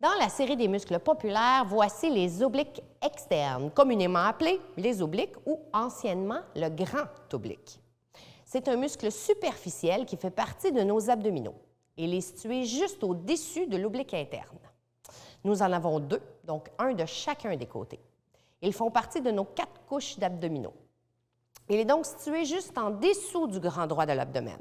Dans la série des muscles populaires, voici les obliques externes, communément appelés les obliques ou anciennement le grand oblique. C'est un muscle superficiel qui fait partie de nos abdominaux. Il est situé juste au-dessus de l'oblique interne. Nous en avons deux, donc un de chacun des côtés. Ils font partie de nos 4 couches d'abdominaux. Il est donc situé juste en dessous du grand droit de l'abdomen.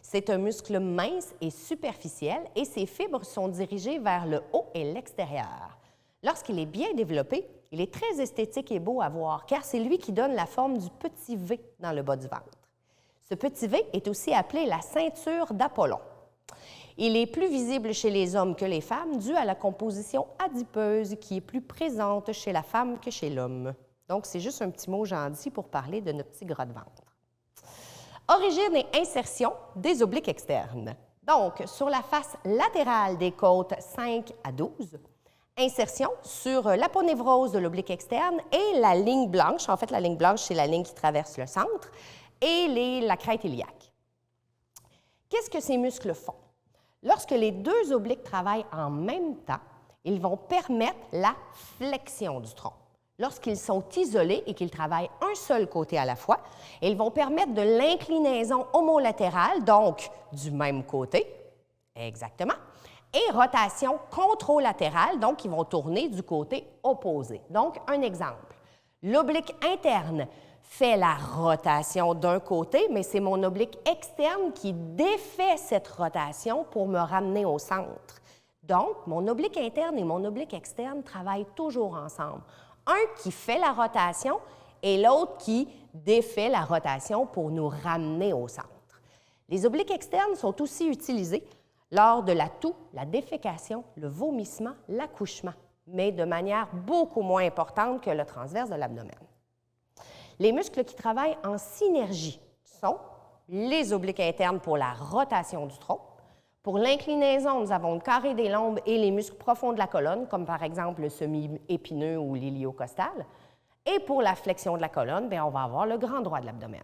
C'est un muscle mince et superficiel et ses fibres sont dirigées vers le haut et l'extérieur. Lorsqu'il est bien développé, il est très esthétique et beau à voir car c'est lui qui donne la forme du petit V dans le bas du ventre. Ce petit V est aussi appelé la ceinture d'Apollon. Il est plus visible chez les hommes que les femmes dû à la composition adipeuse qui est plus présente chez la femme que chez l'homme. Donc, c'est juste un petit mot gentil pour parler de notre petit gras de ventre. Origine et insertion des obliques externes. Donc, sur la face latérale des côtes 5 à 12, insertion sur l'aponévrose de l'oblique externe et la ligne blanche. En fait, la ligne blanche, c'est la ligne qui traverse le centre, et la crête iliaque. Qu'est-ce que ces muscles font? Lorsque les deux obliques travaillent en même temps, ils vont permettre la flexion du tronc. Lorsqu'ils sont isolés et qu'ils travaillent un seul côté à la fois, ils vont permettre de l'inclinaison homolatérale, donc du même côté, exactement, et rotation contralatérale, donc ils vont tourner du côté opposé. Donc, un exemple. L'oblique interne fait la rotation d'un côté, mais c'est mon oblique externe qui défait cette rotation pour me ramener au centre. Donc, mon oblique interne et mon oblique externe travaillent toujours ensemble. Un qui fait la rotation et l'autre qui défait la rotation pour nous ramener au centre. Les obliques externes sont aussi utilisés lors de la toux, la défécation, le vomissement, l'accouchement, mais de manière beaucoup moins importante que le transverse de l'abdomen. Les muscles qui travaillent en synergie sont les obliques internes pour la rotation du tronc. Pour l'inclinaison, nous avons le carré des lombes et les muscles profonds de la colonne, comme par exemple le semi-épineux ou l'iliocostal. Et pour la flexion de la colonne, bien, on va avoir le grand droit de l'abdomen.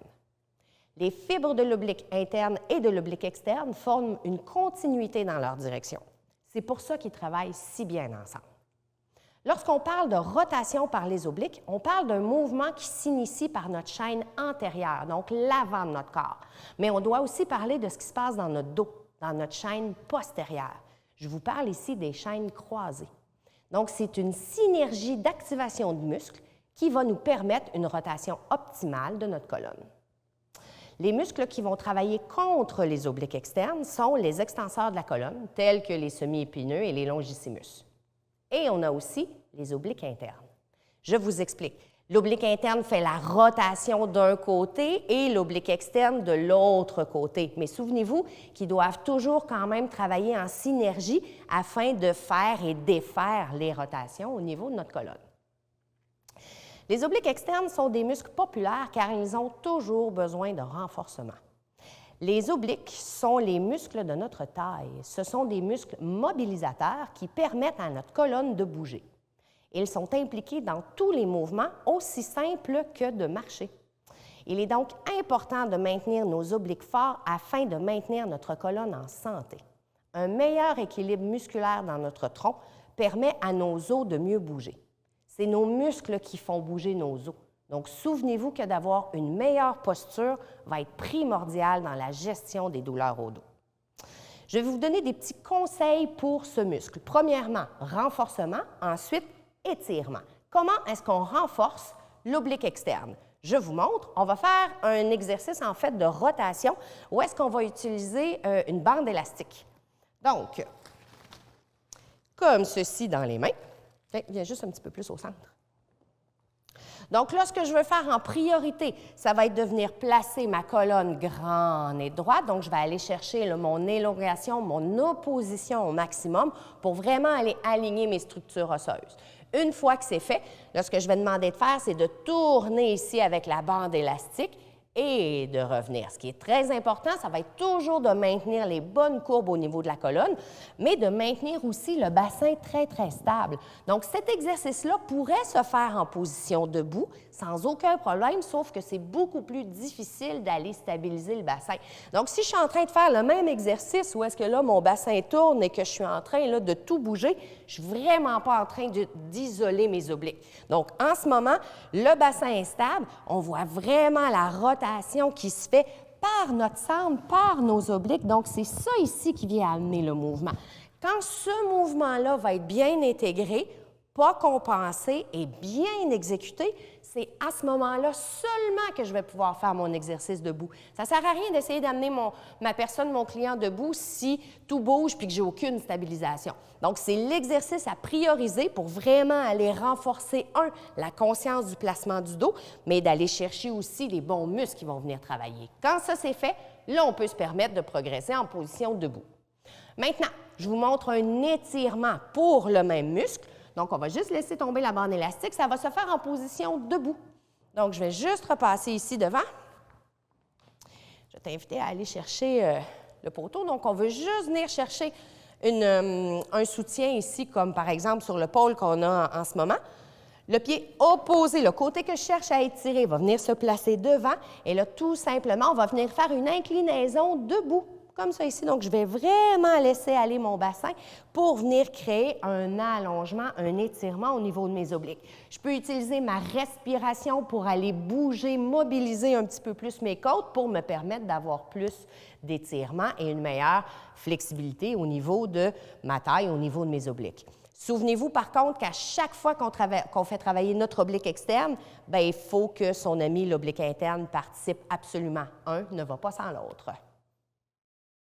Les fibres de l'oblique interne et de l'oblique externe forment une continuité dans leur direction. C'est pour ça qu'ils travaillent si bien ensemble. Lorsqu'on parle de rotation par les obliques, on parle d'un mouvement qui s'initie par notre chaîne antérieure, donc l'avant de notre corps. Mais on doit aussi parler de ce qui se passe dans notre dos, dans notre chaîne postérieure. Je vous parle ici des chaînes croisées. Donc, c'est une synergie d'activation de muscles qui va nous permettre une rotation optimale de notre colonne. Les muscles qui vont travailler contre les obliques externes sont les extenseurs de la colonne, tels que les semi-épineux et les longissimus. Et on a aussi les obliques internes. Je vous explique. L'oblique interne fait la rotation d'un côté et l'oblique externe de l'autre côté. Mais souvenez-vous qu'ils doivent toujours quand même travailler en synergie afin de faire et défaire les rotations au niveau de notre colonne. Les obliques externes sont des muscles populaires car ils ont toujours besoin de renforcement. Les obliques sont les muscles de notre taille. Ce sont des muscles mobilisateurs qui permettent à notre colonne de bouger. Ils sont impliqués dans tous les mouvements, aussi simples que de marcher. Il est donc important de maintenir nos obliques forts afin de maintenir notre colonne en santé. Un meilleur équilibre musculaire dans notre tronc permet à nos os de mieux bouger. C'est nos muscles qui font bouger nos os. Donc, souvenez-vous que d'avoir une meilleure posture va être primordial dans la gestion des douleurs au dos. Je vais vous donner des petits conseils pour ce muscle. Premièrement, renforcement. Ensuite, étirement. Comment est-ce qu'on renforce l'oblique externe? Je vous montre. On va faire un exercice, en fait, de rotation où est-ce qu'on va utiliser une bande élastique. Donc, comme ceci dans les mains. Viens juste un petit peu plus au centre. Donc là, ce que je veux faire en priorité, ça va être de venir placer ma colonne grande et droite. Donc, je vais aller chercher mon élongation, mon opposition au maximum pour vraiment aller aligner mes structures osseuses. Une fois que c'est fait, là, ce que je vais demander de faire, c'est de tourner ici avec la bande élastique et de revenir. Ce qui est très important, ça va être toujours de maintenir les bonnes courbes au niveau de la colonne, mais de maintenir aussi le bassin très, très stable. Donc, cet exercice-là pourrait se faire en position debout sans aucun problème, sauf que c'est beaucoup plus difficile d'aller stabiliser le bassin. Donc, si je suis en train de faire le même exercice où est-ce que là, mon bassin tourne et que je suis en train là, de tout bouger, je ne suis vraiment pas en train d'isoler mes obliques. Donc, en ce moment, le bassin est stable. On voit vraiment la rotation qui se fait par notre centre, par nos obliques. Donc, c'est ça ici qui vient amener le mouvement. Quand ce mouvement-là va être bien intégré, pas compensé et bien exécuté, c'est à ce moment-là seulement que je vais pouvoir faire mon exercice debout. Ça ne sert à rien d'essayer d'amener ma personne, mon client debout si tout bouge puis que j'ai aucune stabilisation. Donc, c'est l'exercice à prioriser pour vraiment aller renforcer, la conscience du placement du dos, mais d'aller chercher aussi les bons muscles qui vont venir travailler. Quand ça c'est fait, là, on peut se permettre de progresser en position debout. Maintenant, je vous montre un étirement pour le même muscle. Donc, on va juste laisser tomber la bande élastique. Ça va se faire en position debout. Donc, je vais juste repasser ici devant. Je vais t'inviter à aller chercher le poteau. Donc, on veut juste venir chercher un soutien ici, comme par exemple sur le pôle qu'on a en ce moment. Le pied opposé, le côté que je cherche à étirer, va venir se placer devant. Et là, tout simplement, on va venir faire une inclinaison debout, comme ça ici. Donc, je vais vraiment laisser aller mon bassin pour venir créer un allongement, un étirement au niveau de mes obliques. Je peux utiliser ma respiration pour aller bouger, mobiliser un petit peu plus mes côtes pour me permettre d'avoir plus d'étirement et une meilleure flexibilité au niveau de ma taille, au niveau de mes obliques. Souvenez-vous, par contre, qu'à chaque fois qu'on fait travailler notre oblique externe, bien, il faut que son ami, l'oblique interne, participe absolument. Un ne va pas sans l'autre.